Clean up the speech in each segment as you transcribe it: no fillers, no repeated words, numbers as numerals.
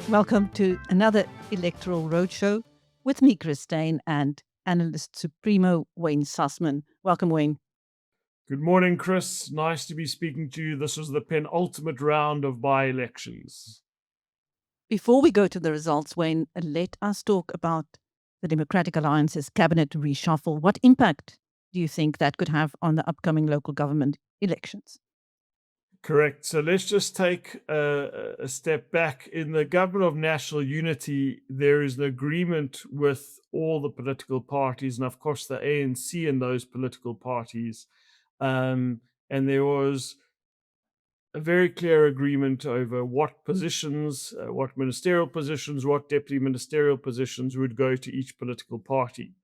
Welcome to another Electoral Road Show with me, Chris Steyn, and analyst Supremo Wayne Sussman. Welcome, Wayne. Good morning, Chris. Nice to be speaking to you. This was the penultimate round of by-elections. Before we go to the results, Wayne, let us talk about the Democratic Alliance's cabinet reshuffle. What impact do you think that could have on the upcoming local government elections? Correct. So let's just take a step back. In the government of national unity, there is an agreement with all the political parties, and of course the ANC and those political parties. And there was a very clear agreement over what positions, what ministerial positions, what deputy ministerial positions would go to each political party.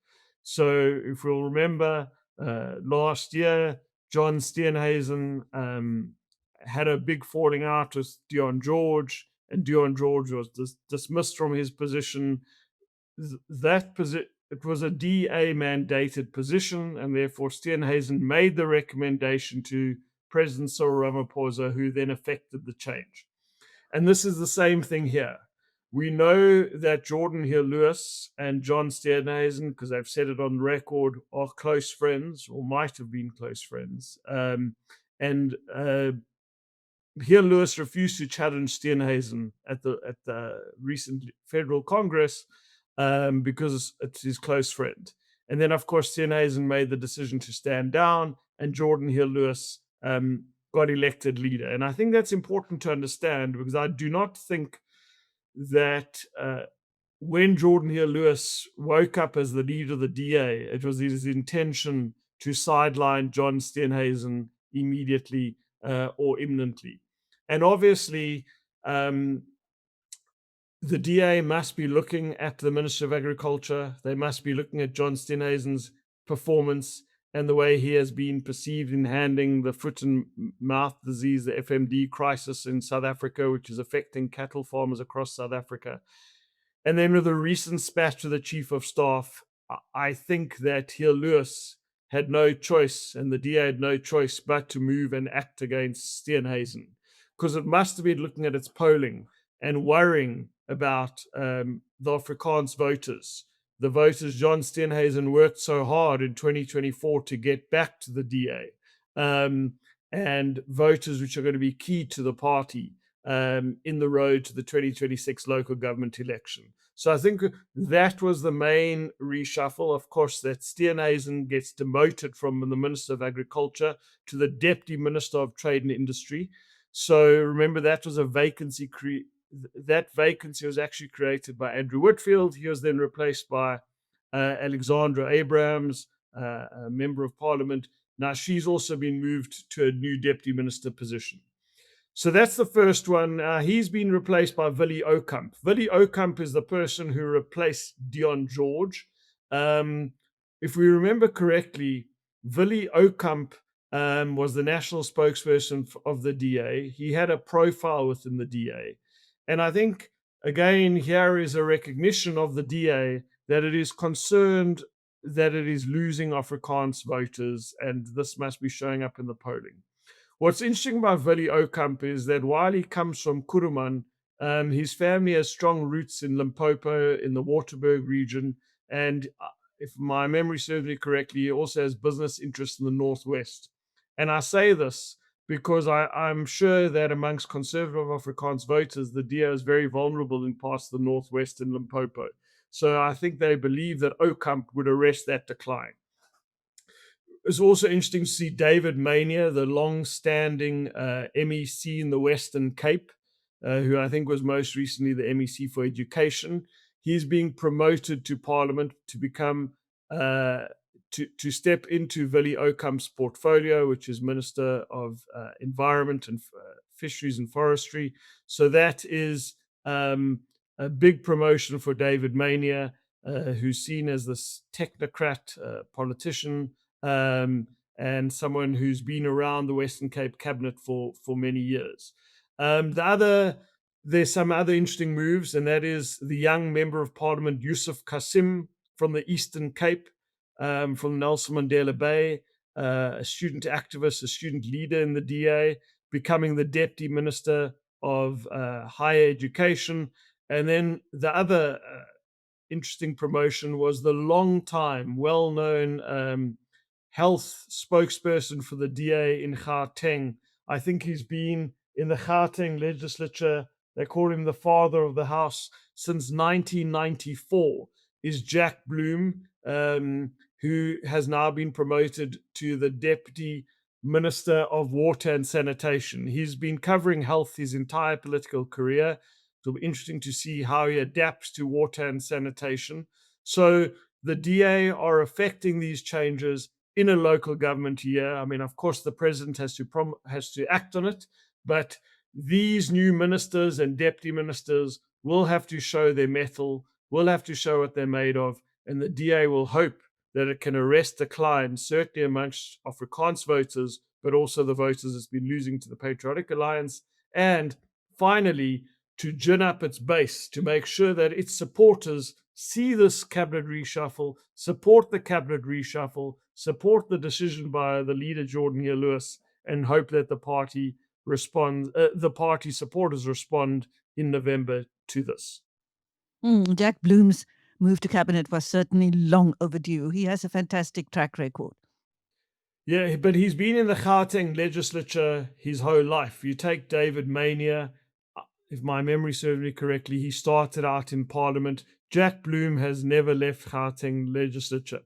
So if we'll remember, last year, John Steenhuisen had a big falling out with Deon George, and Deon George was dismissed from his position. It was a DA mandated position, and therefore Steenhuisen made the recommendation to President Cyril Ramaphosa, who then effected the change. And this is the same thing here. We know that Geordin Hill-Lewis and John Steenhuisen, because I've said it on record, are close friends, or might have been close friends. Hill-Lewis refused to challenge Steenhuisen at the recent federal Congress because it's his close friend. And then, of course, Steenhuisen made the decision to stand down, and Geordin Hill-Lewis got elected leader. And I think that's important to understand, because I do not think that when Geordin Hill-Lewis woke up as the leader of the DA, it was his intention to sideline John Steenhuisen immediately or imminently. And obviously, the DA must be looking at the Minister of Agriculture. They must be looking at John Steenhuisen's performance and the way he has been perceived in handling the foot and mouth disease, the FMD crisis in South Africa, which is affecting cattle farmers across South Africa. And then with a recent spat to the Chief of Staff, I think that Hill-Lewis had no choice, and the DA had no choice but to move and act against Steenhuisen, because it must have been looking at its polling and worrying about the Afrikaans voters. The voters John Steenhuisen worked so hard in 2024 to get back to the DA, and voters which are going to be key to the party in the road to the 2026 local government election. So I think that was the main reshuffle. Of course, that Steenhuisen gets demoted from the Minister of Agriculture to the Deputy Minister of Trade and Industry. So remember, that was a vacancy. That vacancy was actually created by Andrew Whitfield. He was then replaced by Alexandra Abrahams, a member of Parliament. Now she's also been moved to a new Deputy Minister position. So that's the first one. He's been replaced by Willie Aucamp. Willie Aucamp is the person who replaced Deon George. If we remember correctly, Willie Aucamp was the national spokesperson of the DA. He had a profile within the DA. And I think, again, here is a recognition of the DA that it is concerned that it is losing Afrikaans voters, and this must be showing up in the polling. What's interesting about Willie Aucamp is that while he comes from Kuruman, his family has strong roots in Limpopo, in the Jo'burg region, and if my memory serves me correctly, he also has business interests in the Northwest. And I say this because I'm sure that amongst conservative Afrikaans voters, the DA is very vulnerable in parts of the Northwest and Limpopo. So I think they believe that Aucamp would arrest that decline. It's also interesting to see David Maynier, the long-standing MEC in the Western Cape, who I think was most recently the MEC for Education. He's being promoted to Parliament to become to step into Willie Aucamp's portfolio, which is Minister of Environment and Fisheries and Forestry. So that is a big promotion for David Maynier, who's seen as this technocrat politician, and someone who's been around the Western Cape cabinet for many years. There's some other interesting moves, and that is the young member of Parliament, Yusuf Cassim from the Eastern Cape, from Nelson Mandela Bay, a student activist, a student leader in the DA, becoming the Deputy Minister of Higher Education. And then the other interesting promotion was the long-time, well-known health spokesperson for the DA in Gauteng. I think he's been in the Gauteng legislature, they call him the father of the house, since 1994, is Jack Bloom, who has now been promoted to the Deputy Minister of Water and Sanitation. He's been covering health his entire political career. It'll be interesting to see how he adapts to water and sanitation. So the DA are affecting these changes in a local government year. I mean, of course, the president has to act on it, but these new ministers and deputy ministers will have to show their mettle, will have to show what they're made of, and the DA will hope that it can arrest decline, certainly amongst Afrikaans voters, but also the voters it's been losing to the Patriotic Alliance, and finally, to gin up its base, to make sure that its supporters see this cabinet reshuffle, support the cabinet reshuffle, support the decision by the leader, Geordin Hill-Lewis, and hope that the party supporters respond in November to this. Jack Bloom's move to cabinet was certainly long overdue. He has a fantastic track record. Yeah, but he's been in the Gauteng legislature his whole life. You take David Maynier, if my memory serves me correctly, he started out in Parliament. Jack Bloom has never left the Gauteng legislature.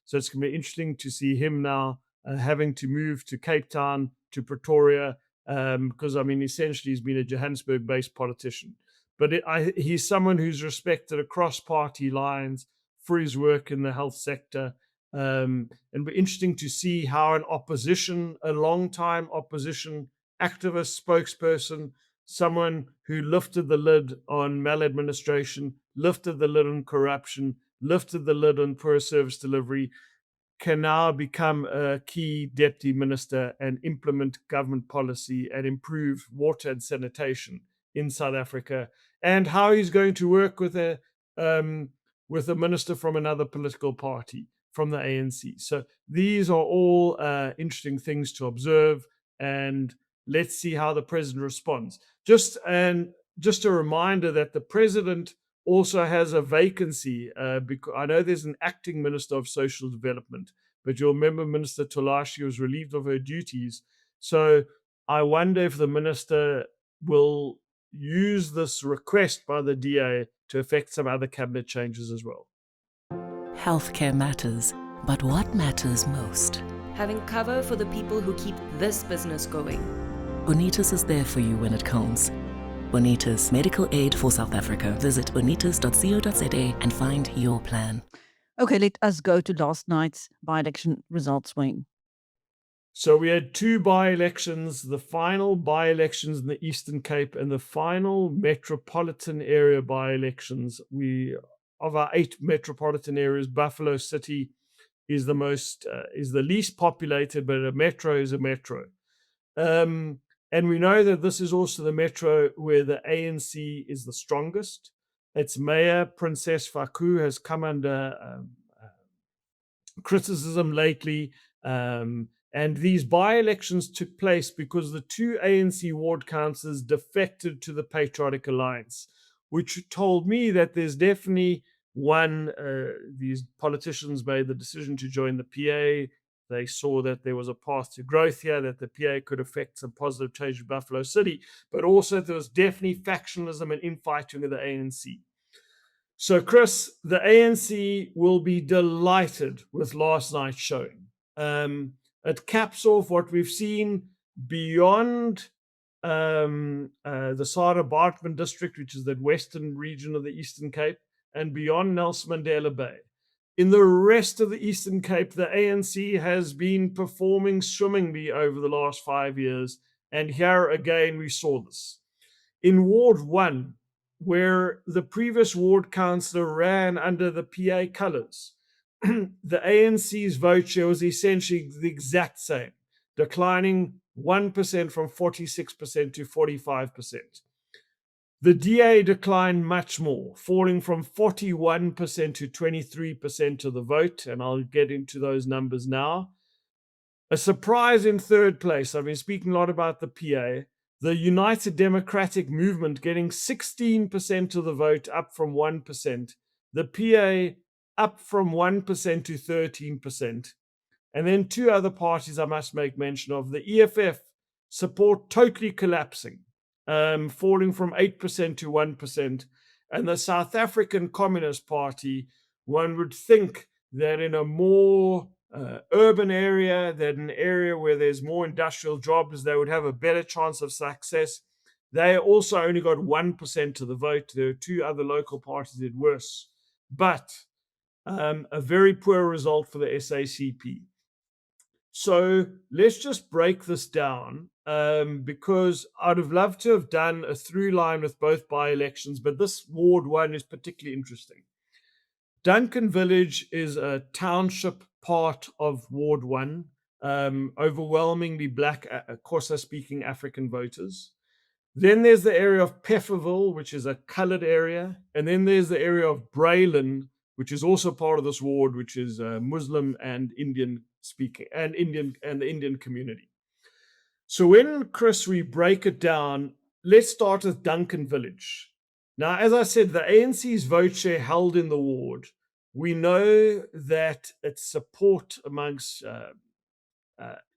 So it's going to be interesting to see him now having to move to Cape Town, to Pretoria, because, I mean, essentially he's been a Johannesburg-based politician. But he's someone who's respected across party lines for his work in the health sector. And it'll be interesting to see how a long-time opposition activist spokesperson, someone who lifted the lid on maladministration, lifted the lid on corruption, lifted the lid on poor service delivery, can now become a key deputy minister and implement government policy and improve water and sanitation in South Africa, and how he's going to work with a minister from another political party, from the ANC. So these are all interesting things to observe, and let's see how the president responds. Just a reminder that the president also has a vacancy, because I know there's an acting minister of social development, but you'll remember Minister Tolashi was relieved of her duties. So I wonder if the minister will use this request by the DA to affect some other cabinet changes as well. Healthcare matters, but what matters most? Having cover for the people who keep this business going. Bonitas is there for you when it counts. Bonitas, medical aid for South Africa. Visit bonitas.co.za and find your plan. Okay, let us go to last night's by-election results, Wayne. So we had two by-elections, the final by-elections in the Eastern Cape and the final metropolitan area by-elections. Of our 8 metropolitan areas, Buffalo City is the least populated, but a metro is a metro. And we know that this is also the metro where the ANC is the strongest. Its mayor, Princess Faku, has come under criticism lately. And these by-elections took place because the 2 ANC ward councillors defected to the Patriotic Alliance, which told me that there's definitely these politicians made the decision to join the PA. They saw that there was a path to growth here, that the PA could affect some positive change in Buffalo City, but also there was definitely factionalism and infighting of the ANC. So, Chris, the ANC will be delighted with last night's showing. It caps off what we've seen beyond the Sara Bartman district, which is the western region of the Eastern Cape, and beyond Nelson Mandela Bay. In the rest of the Eastern Cape, the ANC has been performing swimmingly over the last 5 years. And here again, we saw this. In Ward 1, where the previous ward councillor ran under the PA colours, the ANC's vote share was essentially the exact same, declining 1% from 46% to 45%. The DA declined much more, falling from 41% to 23% of the vote, and I'll get into those numbers now. A surprise in third place. I've been speaking a lot about the PA. The United Democratic Movement getting 16% of the vote, up from 1%. The PA up from 1% to 13%. And then two other parties I must make mention of. The EFF support totally collapsing, falling from 8% to 1%. And the South African Communist Party, one would think that in a more urban area, that an area where there's more industrial jobs, they would have a better chance of success. They also only got 1% of the vote. There are two other local parties that did worse. But a very poor result for the SACP. So let's just break this down, because I'd have loved to have done a through line with both by-elections, but this Ward 1 is particularly interesting. Duncan Village is a township part of Ward 1, overwhelmingly black, Xhosa-speaking African voters. Then there's the area of Pefferville, which is a colored area. And then there's the area of Braylen, which is also part of this ward, which is Muslim and Indian speaking, and the Indian community. So when, Chris, we break it down, let's start with Duncan Village. Now, as I said, the ANC's vote share held in the ward. We know that its support amongst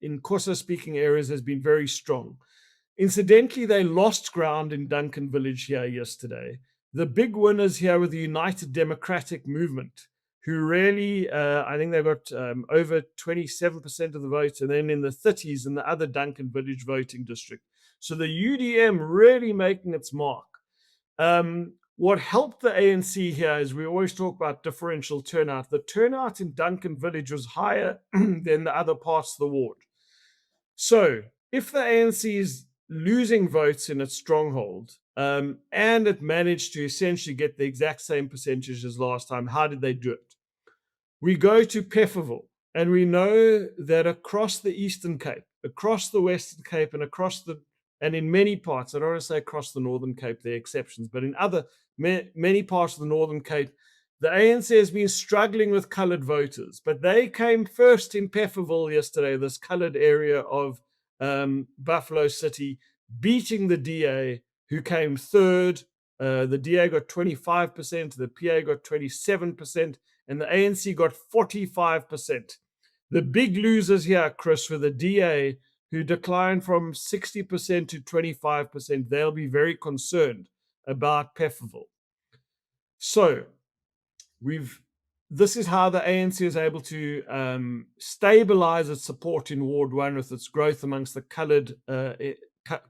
in Xhosa-speaking areas has been very strong. Incidentally, they lost ground in Duncan Village here yesterday. The big winners here were the United Democratic Movement, who really, I think they got over 27% of the votes, and then in the 30s in the other Duncan Village voting district. So the UDM really making its mark. What helped the ANC here is we always talk about differential turnout. The turnout in Duncan Village was higher than the other parts of the ward. So if the ANC is losing votes in its stronghold, and it managed to essentially get the exact same percentage as last time, how did they do it? We go to Pefferville, and we know that across the Eastern Cape, across the Western Cape, and in many parts, I don't want to say across the Northern Cape, there are exceptions, but in many parts of the Northern Cape, the ANC has been struggling with coloured voters, but they came first in Pefferville yesterday, this coloured area of Buffalo City, beating the DA, who came third. The DA got 25%, the PA got 27%, and the ANC got 45%. The big losers here, Chris, were the DA, who declined from 60% to 25%. They'll be very concerned about Pefferville. So this is how the ANC is able to stabilize its support in Ward 1 with its growth amongst the coloured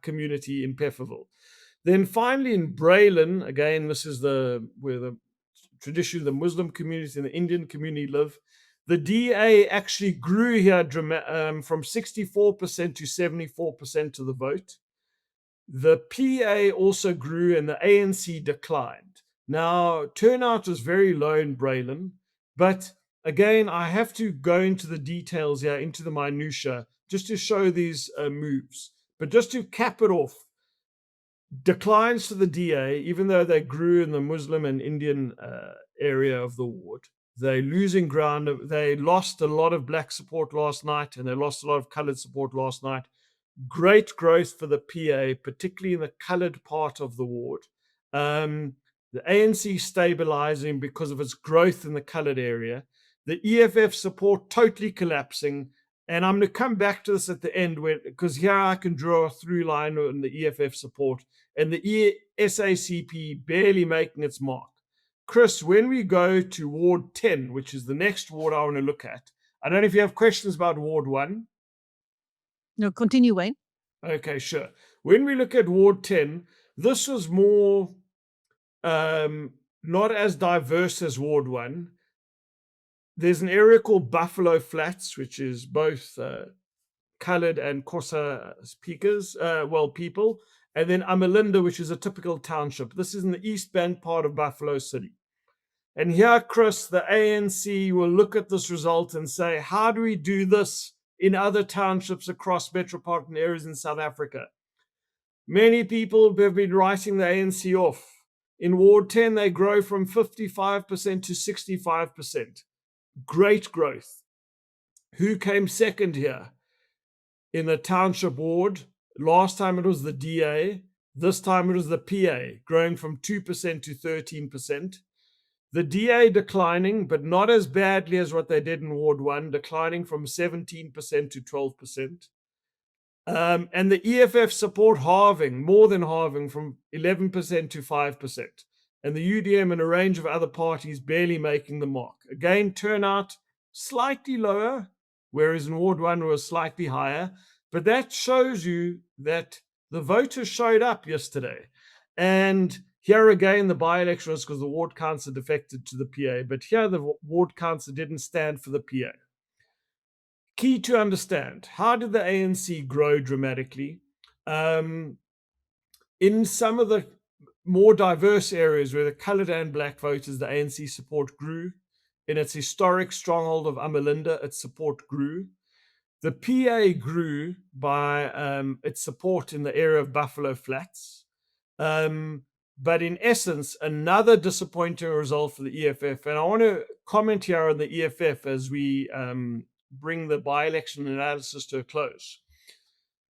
community in Pefferville. Then finally in Braylen, again, this is where the traditionally the Muslim community and the Indian community live. The DA actually grew here from 64% to 74% of the vote. The PA also grew and the ANC declined. Now, turnout was very low in Braylen, but again, I have to go into the details here, into the minutiae, just to show these moves. But just to cap it off, declines to the DA, even though they grew in the Muslim and Indian area of the ward. They're losing ground. They lost a lot of black support last night, and they lost a lot of coloured support last night. Great growth for the PA, particularly in the coloured part of the ward. The ANC stabilizing because of its growth in the coloured area. The EFF support totally collapsing. And I'm going to come back to this at the end, because here I can draw a through line on the EFF support and the SACP barely making its mark. Chris, when we go to Ward 10, which is the next ward I want to look at, I don't know if you have questions about Ward 1. No, continue, Wayne. Okay, sure. When we look at Ward 10, this was more not as diverse as Ward 1. There's an area called Buffalo Flats, which is both coloured and Xhosa speakers, people. And then Amalinda, which is a typical township. This is in the East Bank part of Buffalo City. And here, Chris, the ANC will look at this result and say, how do we do this in other townships across metropolitan areas in South Africa? Many people have been writing the ANC off. In Ward 10, they grow from 55% to 65%. Great growth. Who came second here? In the township ward, Last time it was the DA. This time it was the PA, growing from 2% to 13%. The DA declining, but not as badly as what they did in Ward 1, declining from 17% to 12%. And the EFF support halving, more than halving, from 11% to 5%. And the UDM and a range of other parties barely making the mark. Again, turnout slightly lower, whereas in Ward 1 was slightly higher. But that shows you that the voters showed up yesterday. And here again, the by-election was because the ward councillor defected to the PA. But here the ward councillor didn't stand for the PA. Key to understand, how did the ANC grow dramatically? In some of the more diverse areas where the coloured and black voters, the ANC support grew. In its historic stronghold of Amalinda, its support grew. The PA grew by its support in the area of Buffalo Flats. But in essence, another disappointing result for the EFF. And I want to comment here on the EFF as we bring the by-election analysis to a close.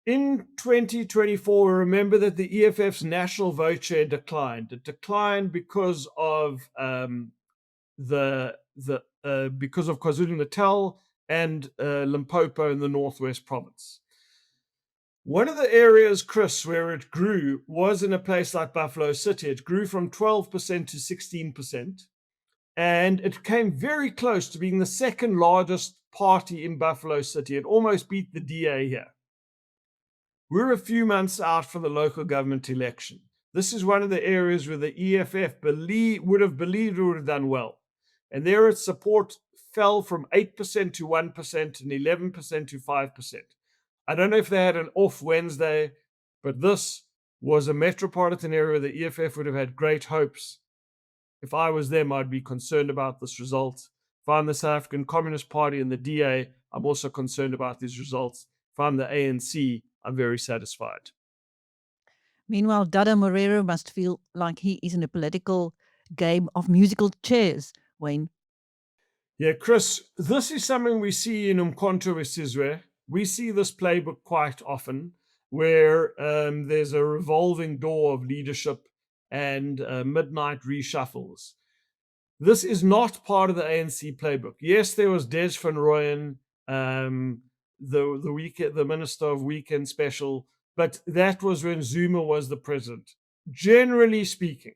In 2024, remember that the EFF's national vote share declined. It declined because of because of KwaZulu-Natal and Limpopo in the Northwest Province. One of the areas, Chris, where it grew was in a place like Buffalo City. It grew from 12% to 16%. And it came very close to being the second largest party in Buffalo City. It almost beat the DA here. We're a few months out from the local government election. This is one of the areas where the EFF would have believed it would have done well. And there its support fell from 8% to 1% and 11% to 5%. I don't know if they had an off Wednesday, but this was a metropolitan area where the EFF would have had great hopes. If I was them, I'd be concerned about this result. If I'm the South African Communist Party and the DA, I'm also concerned about these results. If I'm the ANC, I'm very satisfied. Meanwhile, Dado Morero must feel like he is in a political game of musical chairs, Wayne. Yeah, Chris, this is something we see in Umkhonto weSizwe. We see this playbook quite often, where there's a revolving door of leadership and midnight reshuffles. This is not part of the ANC playbook. Yes, there was Des van Rooyen, the Minister of Weekend Special, but that was when Zuma was the president. Generally speaking,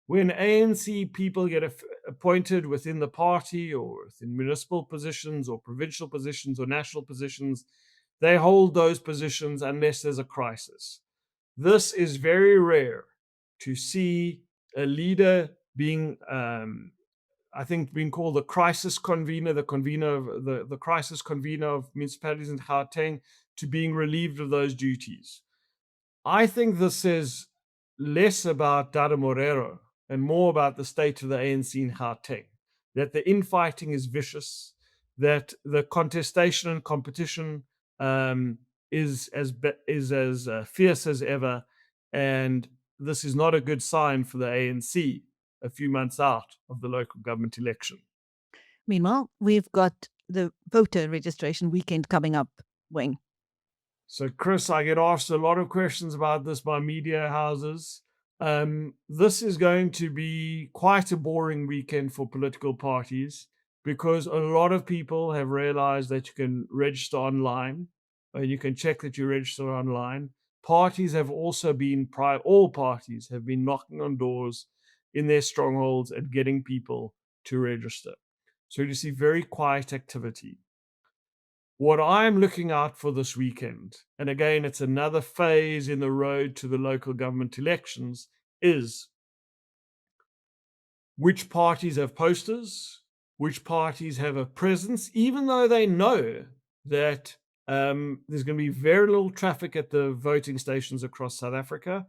when ANC people get appointed within the party or within municipal positions or provincial positions or national positions, they hold those positions unless there's a crisis. This is very rare to see a leader being, being called the crisis convener, the crisis convener of municipalities in Gauteng, to being relieved of those duties. I think this says less about Dado Morero and more about the state of the ANC in Gauteng, that the infighting is vicious, that the contestation and competition is as fierce as ever, and this is not a good sign for the ANC a few months out of the local government election. Meanwhile, we've got the voter registration weekend coming up, Wayne. So, Chris, I get asked a lot of questions about this by media houses. This is going to be quite a boring weekend for political parties because a lot of people have realized that you can register online and you can check that you register online. Parties have also been, all parties have been knocking on doors in their strongholds and getting people to register. So you see very quiet activity. What I'm looking out for this weekend, and again, it's another phase in the road to the local government elections, is which parties have posters, which parties have a presence, even though they know that there's going to be very little traffic at the voting stations across South Africa.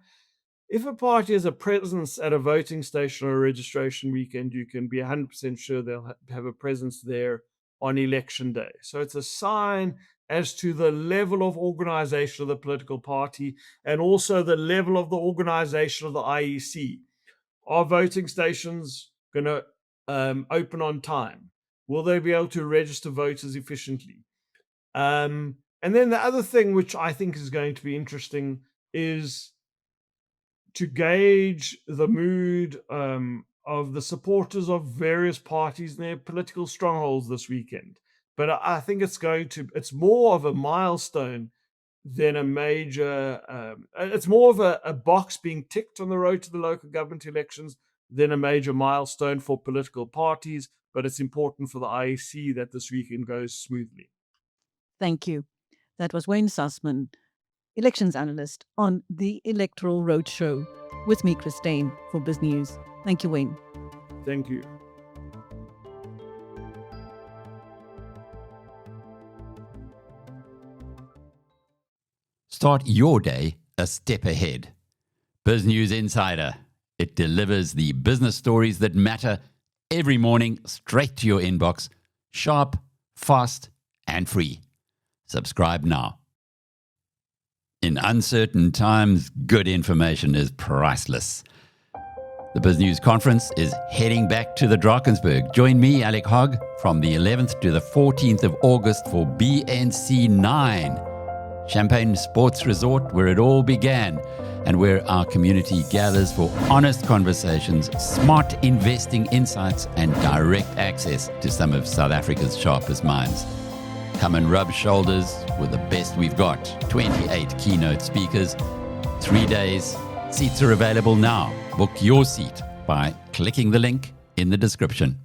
If a party has a presence at a voting station or a registration weekend, you can be 100% sure they'll have a presence there on election day. So it's a sign as to the level of organization of the political party and also the level of the organization of the IEC. Are voting stations going to open on time? Will they be able to register voters efficiently? And And then the other thing which I think is going to be interesting is to gauge the mood of the supporters of various parties and their political strongholds this weekend. But I think it's more of a milestone than a major, it's more of a box being ticked on the road to the local government elections than a major milestone for political parties. But it's important for the IEC that this weekend goes smoothly. Thank you. That was Wayne Sussman, elections analyst on the Electoral Road Show, with me, Chris Steyn, for Biz News. Thank you, Wayne. Thank you. Start your day a step ahead. Biz News Insider. It delivers the business stories that matter every morning straight to your inbox, sharp, fast, and free. Subscribe now. In uncertain times, good information is priceless. The Biz News Conference is heading back to the Drakensberg. Join me, Alec Hogg, from the 11th to the 14th of August for BNC 9. Champagne Sports Resort, where it all began, and where our community gathers for honest conversations, smart investing insights, and direct access to some of South Africa's sharpest minds. Come and rub shoulders with the best we've got. 28 keynote speakers, 3 days. Seats are available now. Book your seat by clicking the link in the description.